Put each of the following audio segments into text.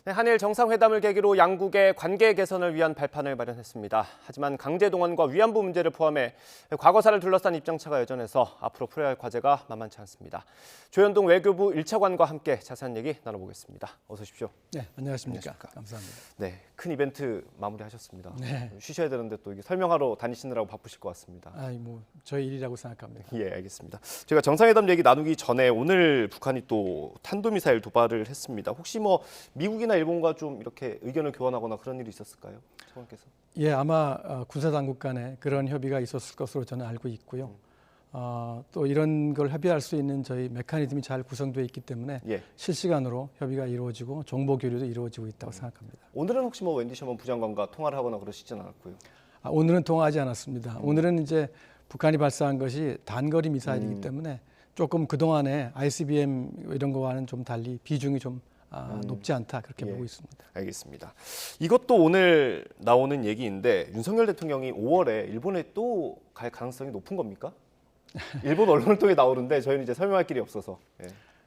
네, 한일 정상회담을 계기로 양국의 관계 개선을 위한 발판을 마련했습니다. 하지만 강제동원과 위안부 문제를 포함해 과거사를 둘러싼 입장차가 여전해서 앞으로 풀어야 할 과제가 만만치 않습니다. 조현동 외교부 1차관과 함께 자세한 얘기 나눠보겠습니다. 어서 오십시오. 네, 안녕하십니까. 감사합니다. 네, 큰 이벤트 마무리하셨습니다. 네. 쉬셔야 되는데 또 이게 설명하러 다니시느라고 바쁘실 것 같습니다. 저희 일이라고 생각합니다. 예, 알겠습니다. 제가 정상회담 얘기 나누기 전에 오늘 북한이 또 탄도미사일 도발을 했습니다. 혹시 뭐 미국이나 일본과 좀 이렇게 의견을 교환하거나 그런 일이 있었을까요? 차관께서? 예, 아마 군사당국 간에 그런 협의가 있었을 것으로 저는 알고 있고요. 또 이런 걸 협의할 수 있는 저희 메커니즘이 잘 구성되어 있기 때문에 실시간으로 협의가 이루어지고 정보 교류도 이루어지고 있다고 생각합니다. 오늘은 혹시 뭐 웬디 셔먼 부장관과 통화를 하거나 그러시진 않았고요? 오늘은 통화하지 않았습니다. 오늘은 이제 북한이 발사한 것이 단거리 미사일이기 때문에 조금 그동안에 ICBM 이런 거와는 좀 달리 비중이 좀 높지 않다 그렇게 보고 있습니다. 알겠습니다. 이것도 오늘 나오는 얘기인데 윤석열 대통령이 5월에 일본에 또 갈 가능성이 높은 겁니까? 일본 언론을 통해 나오는데 저희는 이제 설명할 길이 없어서.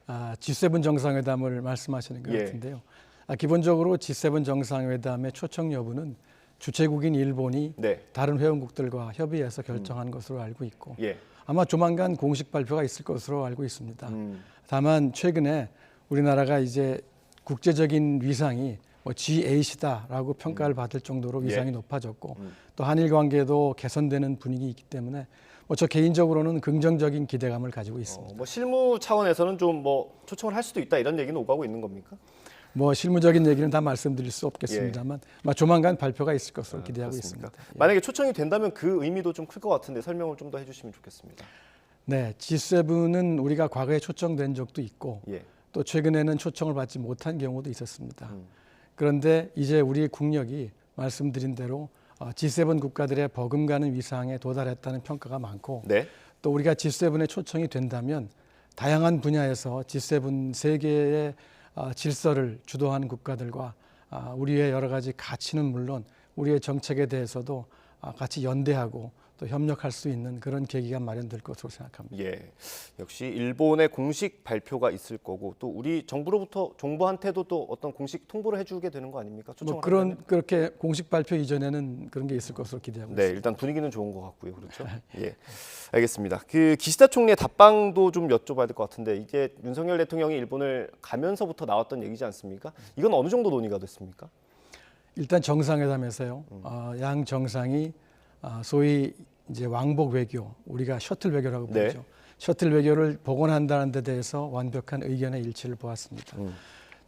G7 정상회담을 말씀하시는 것 같은데요. 기본적으로 G7 정상회담의 초청 여부는 주최국인 일본이 다른 회원국들과 협의해서 결정한 것으로 알고 있고 아마 조만간 공식 발표가 있을 것으로 알고 있습니다. 다만 최근에 우리나라가 이제 국제적인 위상이 G8이다라고 평가를 받을 정도로 위상이 높아졌고 또 한일 관계도 개선되는 분위기이기 때문에 저 개인적으로는 긍정적인 기대감을 가지고 있습니다. 뭐 실무 차원에서는 좀 뭐 초청을 할 수도 있다 이런 얘기는 오가고 있는 겁니까? 뭐 실무적인 얘기는 다 말씀드릴 수 없겠습니다만 조만간 발표가 있을 것으로 기대하고 있습니다. 만약에 초청이 된다면 그 의미도 좀 클 것 같은데 설명을 좀 더 해주시면 좋겠습니다. 네, G7은 우리가 과거에 초청된 적도 있고 또 최근에는 초청을 받지 못한 경우도 있었습니다. 그런데 이제 우리의 국력이 말씀드린 대로 G7 국가들의 버금가는 위상에 도달했다는 평가가 많고 또 우리가 G7에 초청이 된다면 다양한 분야에서 G7 세계의 질서를 주도하는 국가들과 우리의 여러 가지 가치는 물론 우리의 정책에 대해서도 같이 연대하고 또 협력할 수 있는 그런 계기가 마련될 것으로 생각합니다. 역시 일본의 공식 발표가 있을 거고 또 우리 정부한테도 또 어떤 공식 통보를 해주게 되는 거 아닙니까? 그렇게 공식 발표 이전에는 그런 게 있을 것으로 기대하고 있습니다. 일단 분위기는 좋은 것 같고요, 그렇죠? 알겠습니다. 그 기시다 총리의 답방도 좀 여쭤봐야 될 것 같은데 이게 윤석열 대통령이 일본을 가면서부터 나왔던 얘기지 않습니까? 이건 어느 정도 논의가 됐습니까? 일단 정상회담에서요, 양 정상이 소위 이제 왕복 외교, 우리가 셔틀 외교라고 부르죠. 셔틀 외교를 복원한다는 데 대해서 완벽한 의견의 일치를 보았습니다.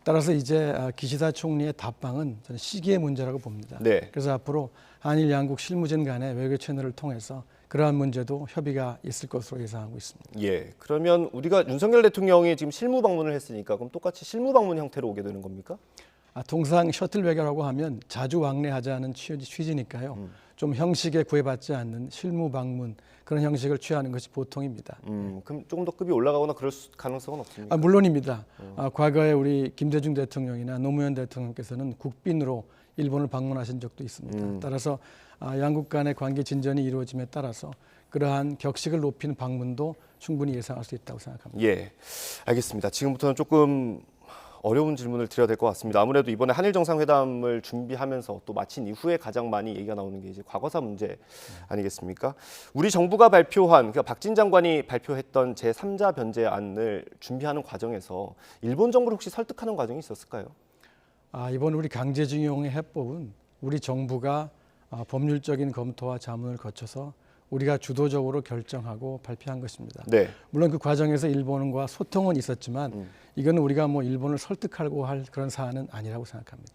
따라서 이제 기시다 총리의 답방은 저는 시기의 문제라고 봅니다. 그래서 앞으로 한일 양국 실무진 간의 외교 채널을 통해서 그러한 문제도 협의가 있을 것으로 예상하고 있습니다. 그러면 우리가 윤석열 대통령이 지금 실무 방문을 했으니까 그럼 똑같이 실무 방문 형태로 오게 되는 겁니까? 통상 셔틀 외교라고 하면 자주 왕래하자는 취지니까요. 좀 형식에 구애받지 않는 실무 방문 그런 형식을 취하는 것이 보통입니다. 그럼 조금 더 급이 올라가거나 그럴 가능성은 없습니까? 물론입니다. 과거에 우리 김대중 대통령이나 노무현 대통령께서는 국빈으로 일본을 방문하신 적도 있습니다. 따라서 양국 간의 관계 진전이 이루어짐에 따라서 그러한 격식을 높이는 방문도 충분히 예상할 수 있다고 생각합니다. 알겠습니다. 지금부터는 조금 어려운 질문을 드려야 될 것 같습니다. 아무래도 이번에 한일 정상회담을 준비하면서 또 마친 이후에 가장 많이 얘기가 나오는 게 이제 과거사 문제 아니겠습니까? 우리 정부가 발표한 그러니까 박진 장관이 발표했던 제3자 변제안을 준비하는 과정에서 일본 정부를 혹시 설득하는 과정이 있었을까요? 이번 우리 강제징용의 해법은 우리 정부가 법률적인 검토와 자문을 거쳐서 우리가 주도적으로 결정하고 발표한 것입니다. 물론 그 과정에서 일본과 소통은 있었지만 이건 우리가 뭐 일본을 설득하려고 할 그런 사안은 아니라고 생각합니다.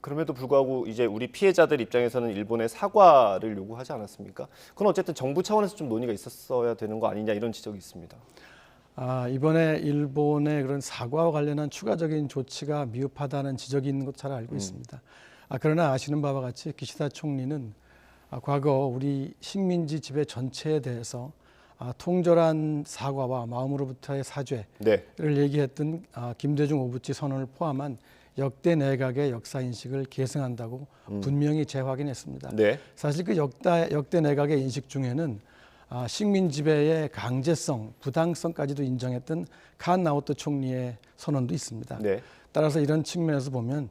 그럼에도 불구하고 이제 우리 피해자들 입장에서는 일본의 사과를 요구하지 않았습니까? 그건 어쨌든 정부 차원에서 좀 논의가 있었어야 되는 거 아니냐 이런 지적이 있습니다. 이번에 일본의 그런 사과와 관련한 추가적인 조치가 미흡하다는 지적이 있는 것 잘 알고 있습니다. 그러나 아시는 바와 같이 기시다 총리는 과거 우리 식민지 지배 전체에 대해서 통절한 사과와 마음으로부터의 사죄를 얘기했던 김대중 오부치 선언을 포함한 역대 내각의 역사인식을 계승한다고 분명히 재확인했습니다. 사실 그 역대 내각의 인식 중에는 식민지배의 강제성, 부당성까지도 인정했던 칸 나오토 총리의 선언도 있습니다. 따라서 이런 측면에서 보면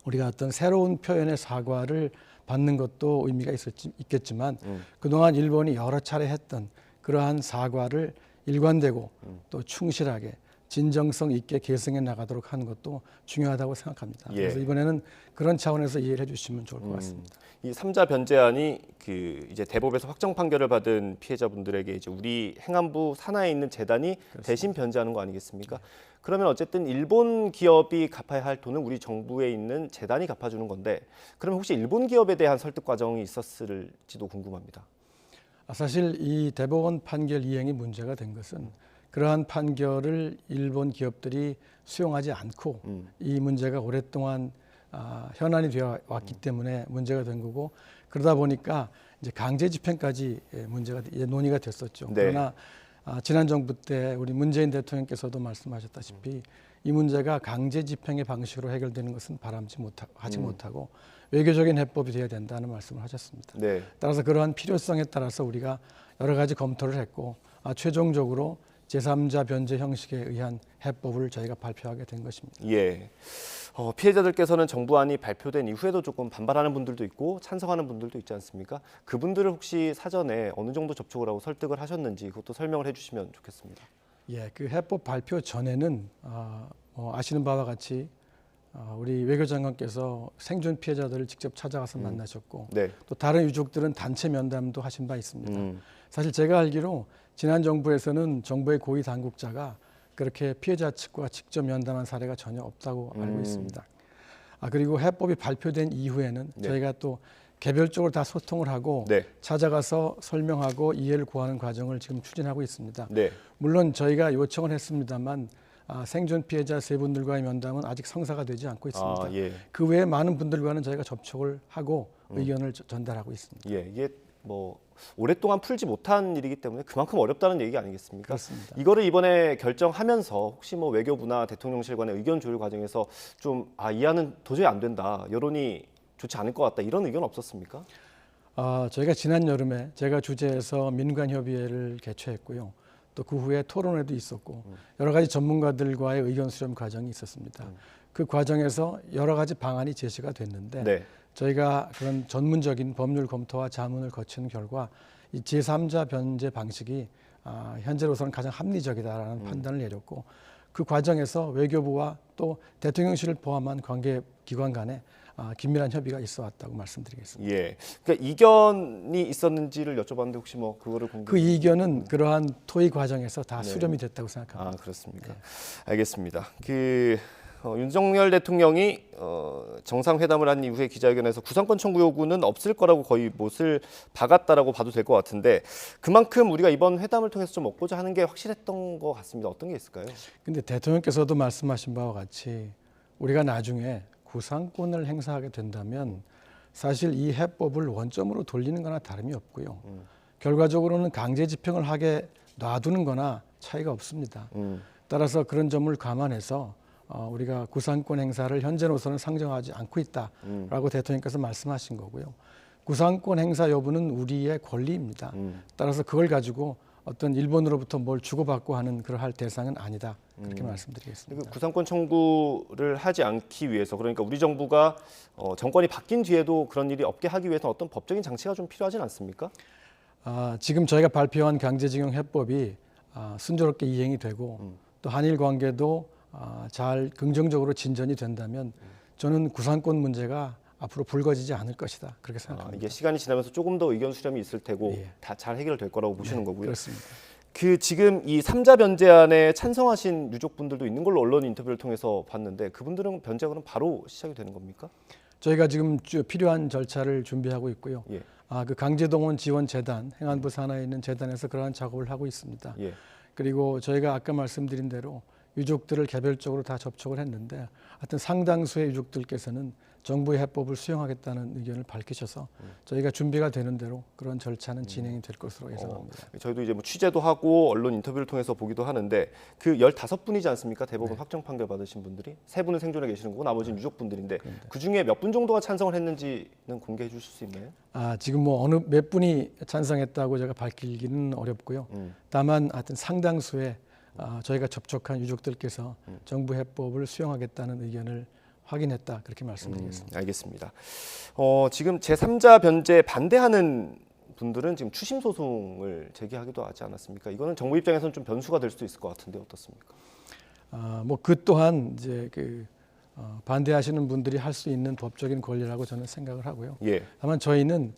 우리가 어떤 새로운 표현의 사과를 받는 것도 의미가 있겠지만 그동안 일본이 여러 차례 했던 그러한 사과를 일관되고 또 충실하게 진정성 있게 계승해 나가도록 하는 것도 중요하다고 생각합니다. 예. 그래서 이번에는 그런 차원에서 이해를 해주시면 좋을 것 같습니다. 이 3자 변제안이 그 이제 대법에서 확정 판결을 받은 피해자분들에게 이제 우리 행안부 산하에 있는 재단이 그렇습니다. 대신 변제하는 거 아니겠습니까? 그러면 어쨌든 일본 기업이 갚아야 할 돈은 우리 정부에 있는 재단이 갚아주는 건데, 그러면 혹시 일본 기업에 대한 설득 과정이 있었을지도 궁금합니다. 사실 이 대법원 판결 이행이 문제가 된 것은 그러한 판결을 일본 기업들이 수용하지 않고 이 문제가 오랫동안 현안이 되어 왔기 때문에 문제가 된 거고, 그러다 보니까 이제 강제 집행까지 문제가 논의가 됐었죠. 네. 그러나 지난 정부 때 우리 문재인 대통령께서도 말씀하셨다시피 이 문제가 강제 집행의 방식으로 해결되는 것은 하지 못하고 외교적인 해법이 되어야 된다는 말씀을 하셨습니다. 네. 따라서 그러한 필요성에 따라서 우리가 여러 가지 검토를 했고 최종적으로 제3자 변제 형식에 의한 해법을 저희가 발표하게 된 것입니다. 예. 피해자들께서는 정부안이 발표된 이후에도 조금 반발하는 분들도 있고 찬성하는 분들도 있지 않습니까? 그분들을 혹시 사전에 어느 정도 접촉을 하고 설득을 하셨는지 그것도 설명을 해주시면 좋겠습니다. 예, 그 해법 발표 전에는 아시는 바와 같이 우리 외교장관께서 생존 피해자들을 직접 찾아가서 만나셨고 네. 또 다른 유족들은 단체 면담도 하신 바 있습니다. 사실 제가 알기로 지난 정부에서는 정부의 고위 당국자가 그렇게 피해자 측과 직접 면담한 사례가 전혀 없다고 알고 있습니다. 그리고 해법이 발표된 이후에는 네. 저희가 또 개별적으로 다 소통을 하고 네. 찾아가서 설명하고 이해를 구하는 과정을 지금 추진하고 있습니다. 네. 물론 저희가 요청을 했습니다만 생존 피해자 세 분들과의 면담은 아직 성사가 되지 않고 있습니다. 예. 그 외에 많은 분들과는 저희가 접촉을 하고 의견을 전달하고 있습니다. 예, 이게 뭐 오랫동안 풀지 못한 일이기 때문에 그만큼 어렵다는 얘기 아니겠습니까? 그렇습니다. 이거를 이번에 결정하면서 혹시 뭐 외교부나 대통령실 간의 의견 조율 과정에서 좀 이 안은 도저히 안 된다, 여론이 좋지 않을 것 같다, 이런 의견 없었습니까? 저희가 지난 여름에 제가 주재해서 민관협의회를 개최했고요. 또 그 후에 토론회도 있었고 여러 가지 전문가들과의 의견 수렴 과정이 있었습니다. 그 과정에서 여러 가지 방안이 제시가 됐는데 네. 저희가 그런 전문적인 법률 검토와 자문을 거친 결과 이 제3자 변제 방식이 현재로서는 가장 합리적이다라는 판단을 내렸고, 그 과정에서 외교부와 또 대통령실을 포함한 관계 기관 간에 긴밀한 협의가 있어 왔다고 말씀드리겠습니다. 예. 그러니까 이견이 있었는지를 여쭤봤는데 혹시 뭐 그거를 그 이견은 그러한 토의 과정에서 다 수렴이 됐다고 생각합니다. 그렇습니까? 네. 알겠습니다. 윤석열 대통령이 정상회담을 한 이후에 기자회견에서 구상권 청구 요구는 없을 거라고 거의 못을 박았다라고 봐도 될 것 같은데, 그만큼 우리가 이번 회담을 통해서 좀 얻고자 하는 게 확실했던 것 같습니다. 어떤 게 있을까요? 근데 대통령께서도 말씀하신 바와 같이 우리가 나중에 구상권을 행사하게 된다면 사실 이 해법을 원점으로 돌리는 거나 다름이 없고요. 결과적으로는 강제 집행을 하게 놔두는 거나 차이가 없습니다. 따라서 그런 점을 감안해서 우리가 구상권 행사를 현재로서는 상정하지 않고 있다라고 대통령께서 말씀하신 거고요. 구상권 행사 여부는 우리의 권리입니다. 따라서 그걸 가지고 어떤 일본으로부터 뭘 주고받고 하는 그러할 대상은 아니다, 그렇게 말씀드리겠습니다. 구상권 청구를 하지 않기 위해서, 그러니까 우리 정부가 정권이 바뀐 뒤에도 그런 일이 없게 하기 위해서 어떤 법적인 장치가 좀 필요하진 않습니까? 지금 저희가 발표한 강제징용 해법이 순조롭게 이행이 되고 또 한일 관계도 잘 긍정적으로 진전이 된다면 저는 구상권 문제가 앞으로 불거지지 않을 것이다, 그렇게 생각합니다. 이게 시간이 지나면서 조금 더 의견 수렴이 있을 테고 예. 다 잘 해결될 거라고 보시는 거고요. 그렇습니다. 지금 이 3자 변제안에 찬성하신 유족분들도 있는 걸로 언론 인터뷰를 통해서 봤는데, 그분들은 변제가 그럼 바로 시작이 되는 겁니까? 저희가 지금 필요한 절차를 준비하고 있고요. 예. 그 강제동원 지원 재단, 행안부 산하에 있는 재단에서 그러한 작업을 하고 있습니다. 예. 그리고 저희가 아까 말씀드린 대로 유족들을 개별적으로 다 접촉을 했는데 하여튼 상당수의 유족들께서는 정부의 해법을 수용하겠다는 의견을 밝히셔서 저희가 준비가 되는 대로 그런 절차는 진행이 될 것으로 예상합니다. 저희도 이제 뭐 취재도 하고 언론 인터뷰를 통해서 보기도 하는데, 그 15분이지 않습니까? 대법원 확정 판결 받으신 분들이 3분은 생존해 계시는 거고 나머지는 유족분들인데, 그 중에 몇 분 정도가 찬성을 했는지는 공개해 주실 수 있나요? 지금 뭐 어느 몇 분이 찬성했다고 제가 밝히기는 어렵고요. 다만 하여튼 상당수의 저희가 접촉한 유족들께서 정부 해법을 수용하겠다는 의견을 확인했다 그렇게 말씀드리겠습니다. 알겠습니다. 지금 제3자 변제에 반대하는 분들은 지금 추심 소송을 제기하기도 하지 않았습니까? 이거는 정부 입장에서는 좀 변수가 될 수도 있을 것 같은데 어떻습니까? 뭐 그 또한 이제 반대하시는 분들이 할 수 있는 법적인 권리라고 저는 생각을 하고요. 예. 다만 저희는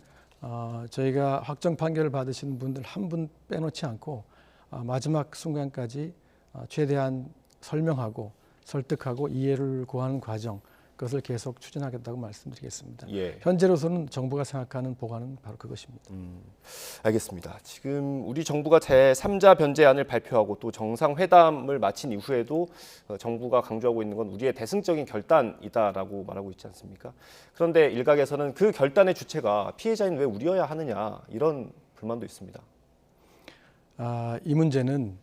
저희가 확정 판결을 받으시는 분들 한 분 빼놓지 않고 마지막 순간까지 최대한 설명하고 설득하고 이해를 구하는 과정 그것을 계속 추진하겠다고 말씀드리겠습니다. 예. 현재로서는 정부가 생각하는 보관은 바로 그것입니다. 알겠습니다. 지금 우리 정부가 제3자 변제안을 발표하고 또 정상회담을 마친 이후에도 정부가 강조하고 있는 건 우리의 대승적인 결단이다라고 말하고 있지 않습니까? 그런데 일각에서는 그 결단의 주체가 피해자인 왜 우리여야 하느냐 이런 불만도 있습니다. 이 문제는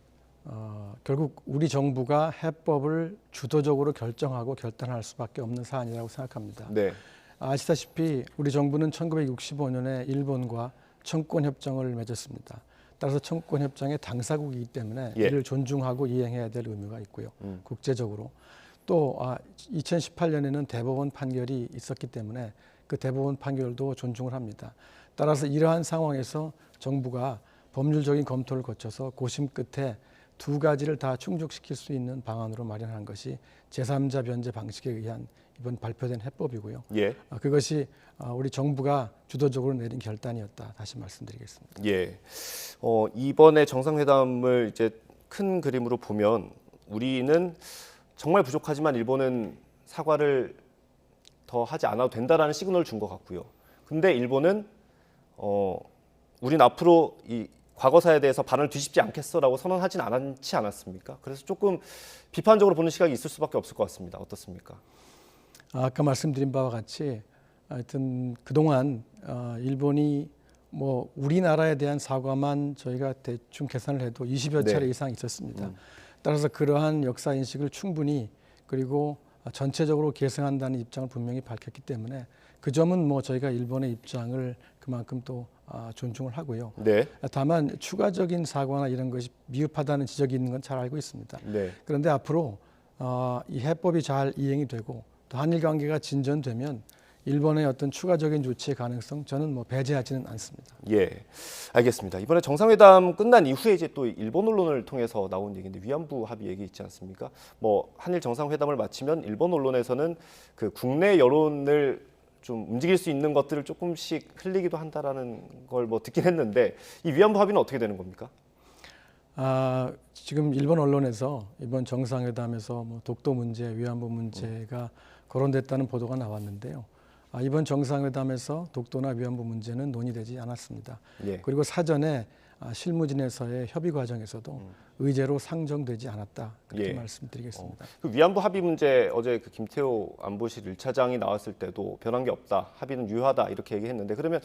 결국 우리 정부가 해법을 주도적으로 결정하고 결단할 수밖에 없는 사안이라고 생각합니다. 네. 아시다시피 우리 정부는 1965년에 일본과 청구권협정을 맺었습니다. 따라서 청구권협정의 당사국이기 때문에 예. 이를 존중하고 이행해야 될 의무가 있고요. 국제적으로. 또 2018년에는 대법원 판결이 있었기 때문에 그 대법원 판결도 존중을 합니다. 따라서 이러한 상황에서 정부가 법률적인 검토를 거쳐서 고심 끝에 두 가지를 다 충족시킬 수 있는 방안으로 마련한 것이 제3자 변제 방식에 의한 이번 발표된 해법이고요. 예. 그것이 우리 정부가 주도적으로 내린 결단이었다. 다시 말씀드리겠습니다. 예. 이번에 정상회담을 이제 큰 그림으로 보면 우리는 정말 부족하지만 일본은 사과를 더 하지 않아도 된다라는 시그널을 준 것 같고요. 근데 일본은 우린 앞으로 이 과거사에 대해서 발언을 뒤집지 않겠어라고 선언하진 않지 않았습니까? 그래서 조금 비판적으로 보는 시각이 있을 수밖에 없을 것 같습니다. 어떻습니까? 아까 말씀드린 바와 같이 하여튼 그동안 일본이 뭐 우리나라에 대한 사과만 저희가 대충 계산을 해도 20여 차례 이상 있었습니다. 따라서 그러한 역사 인식을 충분히 그리고 전체적으로 계승한다는 입장을 분명히 밝혔기 때문에 그 점은 뭐 저희가 일본의 입장을 그만큼 또 존중을 하고요. 네. 다만 추가적인 사과나 이런 것이 미흡하다는 지적이 있는 건 잘 알고 있습니다. 네. 그런데 앞으로 이 해법이 잘 이행이 되고 또 한일 관계가 진전되면 일본의 어떤 추가적인 조치의 가능성 저는 뭐 배제하지는 않습니다. 예, 알겠습니다. 이번에 정상회담 끝난 이후에 이제 또 일본 언론을 통해서 나온 얘기인데 위안부 합의 얘기 있지 않습니까? 뭐 한일 정상회담을 마치면 일본 언론에서는 그 국내 여론을 좀 움직일 수 있는 것들을 조금씩 흘리기도 한다라는 걸 뭐 듣긴 했는데 이 위안부 합의는 어떻게 되는 겁니까? 지금 일본 언론에서 이번 정상회담에서 뭐 독도 문제, 위안부 문제가 거론됐다는 보도가 나왔는데요. 이번 정상회담에서 독도나 위안부 문제는 논의되지 않았습니다. 예. 그리고 사전에 실무진에서의 협의 과정에서도 의제로 상정되지 않았다. 그렇게 예. 말씀드리겠습니다. 그 위안부 합의 문제 어제 그 김태호 안보실 1차장이 나왔을 때도 변한 게 없다. 합의는 유효하다. 이렇게 얘기했는데 그러면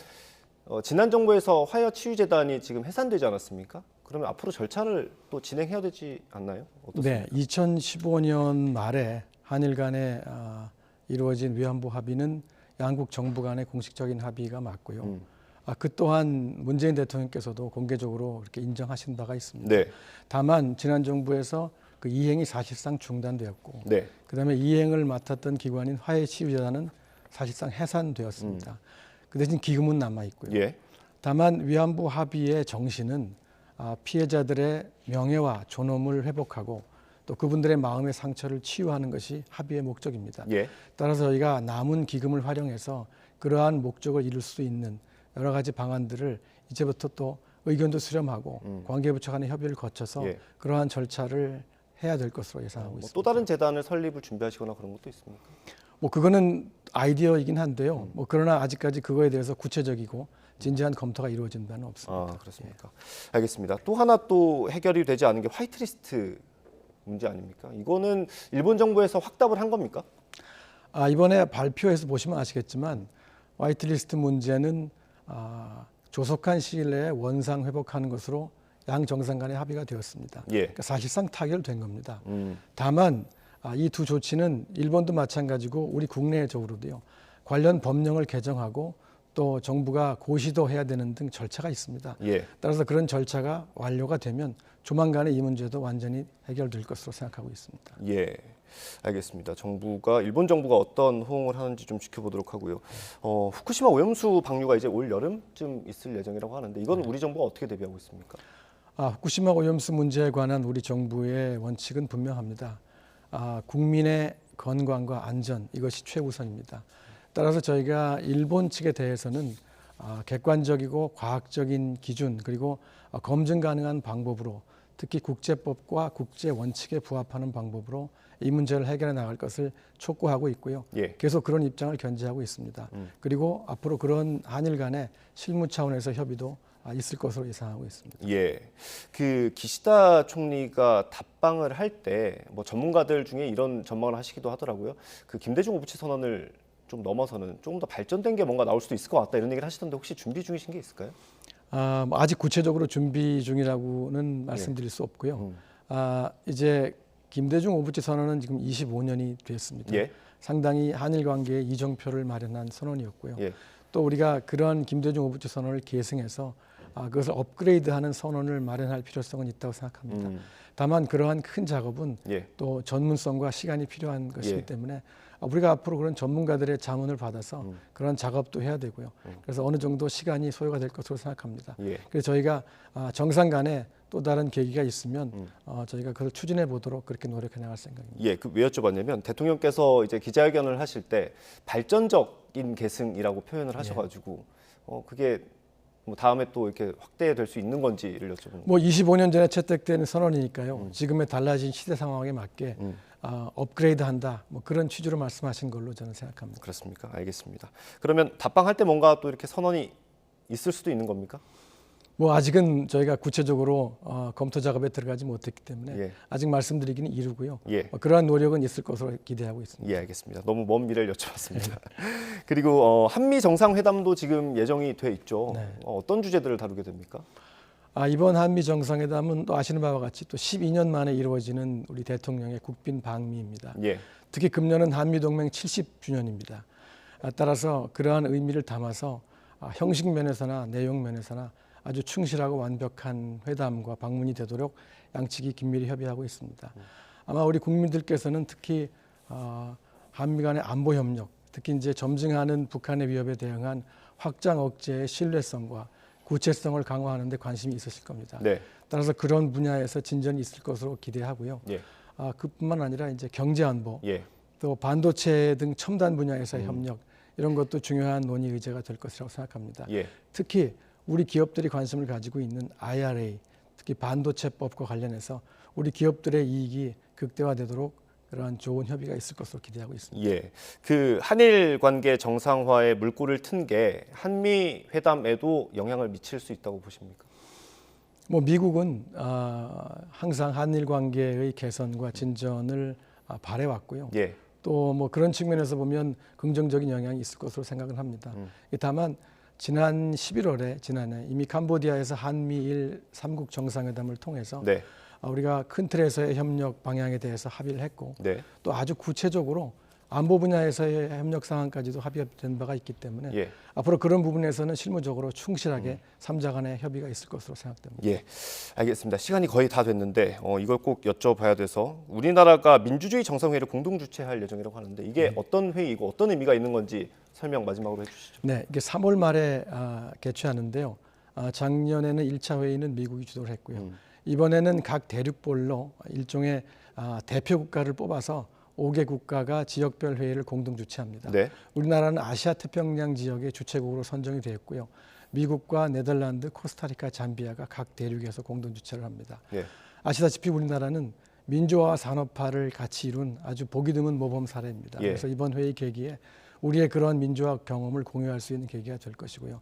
지난 정부에서 화해치유재단이 지금 해산되지 않았습니까? 그러면 앞으로 절차를 또 진행해야 되지 않나요? 어떻습니까? 네, 2015년 말에 한일 간에 이루어진 위안부 합의는 양국 정부 간의 공식적인 합의가 맞고요. 그 또한 문재인 대통령께서도 공개적으로 이렇게 인정하신 바가 있습니다. 네. 다만 지난 정부에서 그 이행이 사실상 중단되었고, 네. 그다음에 이행을 맡았던 기관인 화해치유재단은 사실상 해산되었습니다. 그 대신 기금은 남아 있고요. 예. 다만 위안부 합의의 정신은 피해자들의 명예와 존엄을 회복하고 또 그분들의 마음의 상처를 치유하는 것이 합의의 목적입니다. 예. 따라서 저희가 남은 기금을 활용해서 그러한 목적을 이룰 수 있는 여러 가지 방안들을 이제부터 또 의견도 수렴하고 관계부처 간의 협의를 거쳐서 예. 그러한 절차를 해야 될 것으로 예상하고 있습니다. 또 다른 재단을 설립을 준비하시거나 그런 것도 있습니까? 뭐 그거는 아이디어이긴 한데요. 뭐 그러나 아직까지 그거에 대해서 구체적이고 진지한 검토가 이루어진 바는 없습니다. 그렇습니까? 알겠습니다. 또 하나 또 해결이 되지 않은 게 화이트리스트 문제 아닙니까? 이거는 일본 정부에서 확답을 한 겁니까? 이번에 발표해서 보시면 아시겠지만 화이트리스트 문제는 조속한 시일 내에 원상 회복하는 것으로 양 정상 간의 합의가 되었습니다. 예. 그러니까 사실상 타결된 겁니다. 다만 이 두 조치는 일본도 마찬가지고 우리 국내적으로도요. 관련 법령을 개정하고 또 정부가 고시도 해야 되는 등 절차가 있습니다. 예. 따라서 그런 절차가 완료가 되면 조만간에 이 문제도 완전히 해결될 것으로 생각하고 있습니다. 예. 알겠습니다. 일본 정부가 어떤 호응을 하는지 좀 지켜보도록 하고요. 후쿠시마 오염수 방류가 이제 올 여름쯤 있을 예정이라고 하는데 이건 우리 정부가 어떻게 대비하고 있습니까? 후쿠시마 오염수 문제에 관한 우리 정부의 원칙은 분명합니다. 국민의 건강과 안전 이것이 최우선입니다. 따라서 저희가 일본 측에 대해서는 객관적이고 과학적인 기준 그리고 검증 가능한 방법으로 특히 국제법과 국제 원칙에 부합하는 방법으로 이 문제를 해결해 나갈 것을 촉구하고 있고요. 예. 계속 그런 입장을 견지하고 있습니다. 그리고 앞으로 그런 한일 간의 실무 차원에서 협의도 있을 것으로 예상하고 있습니다. 예, 그 기시다 총리가 답방을 할 때 뭐 전문가들 중에 이런 전망을 하시기도 하더라고요. 그 김대중 오부치 선언을 좀 넘어서는 조금 더 발전된 게 뭔가 나올 수도 있을 것 같다 이런 얘기를 하시던데 혹시 준비 중이신 게 있을까요? 아직 구체적으로 준비 중이라고는 말씀드릴 수 없고요. 이제 김대중 오부치 선언은 지금 25년이 됐습니다. 예. 상당히 한일 관계의 이정표를 마련한 선언이었고요. 예. 또 우리가 그런 김대중 오부치 선언을 계승해서 그것을 업그레이드하는 선언을 마련할 필요성은 있다고 생각합니다. 다만 그러한 큰 작업은 예. 또 전문성과 시간이 필요한 것이기 예. 때문에 우리가 앞으로 그런 전문가들의 자문을 받아서 그런 작업도 해야 되고요. 그래서 어느 정도 시간이 소요가 될 것으로 생각합니다. 예. 그래서 저희가 정상 간에 또 다른 계기가 있으면 저희가 그걸 추진해 보도록 그렇게 노력해 나갈 생각입니다. 예, 왜 여쭤봤냐면 대통령께서 이제 기자회견을 하실 때 발전적인 계승이라고 표현을 하셔가지고 그게 뭐 다음에 또 이렇게 확대될 수 있는 건지를 여쭤보는 거예요. 25년 전에 채택된 선언이니까요. 지금의 달라진 시대 상황에 맞게 업그레이드한다. 그런 취지로 말씀하신 걸로 저는 생각합니다. 그렇습니까? 알겠습니다. 그러면 답방할 때 뭔가 또 이렇게 선언이 있을 수도 있는 겁니까? 아직은 저희가 구체적으로 검토 작업에 들어가지 못했기 때문에 예. 아직 말씀드리기는 이르고요. 예. 그러한 노력은 있을 것으로 기대하고 있습니다. 예, 알겠습니다. 너무 먼 미래를 여쭤봤습니다. 그리고 한미 정상회담도 지금 예정이 돼 있죠. 네. 어떤 주제들을 다루게 됩니까? 이번 한미 정상회담은 또 아시는 바와 같이 또 12년 만에 이루어지는 우리 대통령의 국빈 방미입니다. 예. 특히 금년은 한미 동맹 70주년입니다. 따라서 그러한 의미를 담아서 형식 면에서나 내용 면에서나 아주 충실하고 완벽한 회담과 방문이 되도록 양측이 긴밀히 협의하고 있습니다. 아마 우리 국민들께서는 특히 한미 간의 안보 협력, 특히 이제 점증하는 북한의 위협에 대응한 확장 억제의 신뢰성과 구체성을 강화하는 데 관심이 있으실 겁니다. 네. 따라서 그런 분야에서 진전이 있을 것으로 기대하고요. 예. 그뿐만 아니라 이제 경제 안보, 예. 또 반도체 등 첨단 분야에서의 협력 이런 것도 중요한 논의 의제가 될 것이라고 생각합니다. 예. 특히 우리 기업들이 관심을 가지고 있는 IRA, 특히 반도체법과 관련해서 우리 기업들의 이익이 극대화되도록 그러한 좋은 협의가 있을 것으로 기대하고 있습니다. 예. 그 한일 관계 정상화에 물꼬를 튼 게 한미 회담에도 영향을 미칠 수 있다고 보십니까? 미국은 항상 한일 관계의 개선과 진전을 바래왔고요. 예. 또 그런 측면에서 보면 긍정적인 영향이 있을 것으로 생각을 합니다. 다만 지난 11월에 지난해 이미 캄보디아에서 한미일 3국 정상회담을 통해서 네. 우리가 큰 틀에서의 협력 방향에 대해서 합의를 했고 네. 또 아주 구체적으로 안보 분야에서의 협력 상황까지도 합의된 바가 있기 때문에 예. 앞으로 그런 부분에서는 실무적으로 충실하게 3자 간의 협의가 있을 것으로 생각됩니다. 예, 알겠습니다. 시간이 거의 다 됐는데 이걸 꼭 여쭤봐야 돼서 우리나라가 민주주의 정상회의를 공동 주최할 예정이라고 하는데 이게 어떤 회의이고 어떤 의미가 있는 건지 설명 마지막으로 해주시죠. 네, 이게 3월 말에 개최하는데요. 작년에는 1차 회의는 미국이 주도를 했고요. 이번에는 각 대륙별로 일종의 대표 국가를 뽑아서 5개 국가가 지역별 회의를 공동 주최합니다. 네. 우리나라는 아시아 태평양 지역의 주최국으로 선정이 되었고요. 미국과 네덜란드, 코스타리카, 잠비아가 각 대륙에서 공동 주최를 합니다. 네. 아시다시피 우리나라는 민주화와 산업화를 같이 이룬 아주 보기 드문 모범 사례입니다. 예. 그래서 이번 회의 계기에 우리의 그런 민주화 경험을 공유할 수 있는 계기가 될 것이고요.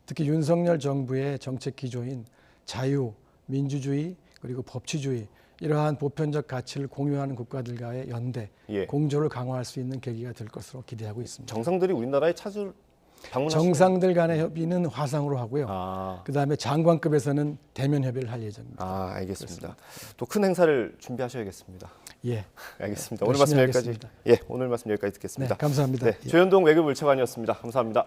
특히 윤석열 정부의 정책 기조인 자유, 민주주의 그리고 법치주의 이러한 보편적 가치를 공유하는 국가들과의 연대, 예. 공조를 강화할 수 있는 계기가 될 것으로 기대하고 있습니다. 정상들이 우리나라에 방문하시는 정상들 간의 협의는 화상으로 하고요. 그다음에 장관급에서는 대면 협의를 할 예정입니다. 알겠습니다. 또 큰 행사를 준비하셔야겠습니다. 예. 알겠습니다. 오늘 말씀 여기까지. 하겠습니다. 예, 오늘 말씀 여기까지 듣겠습니다. 네, 감사합니다. 네, 조현동 외교부 차관이었습니다. 감사합니다.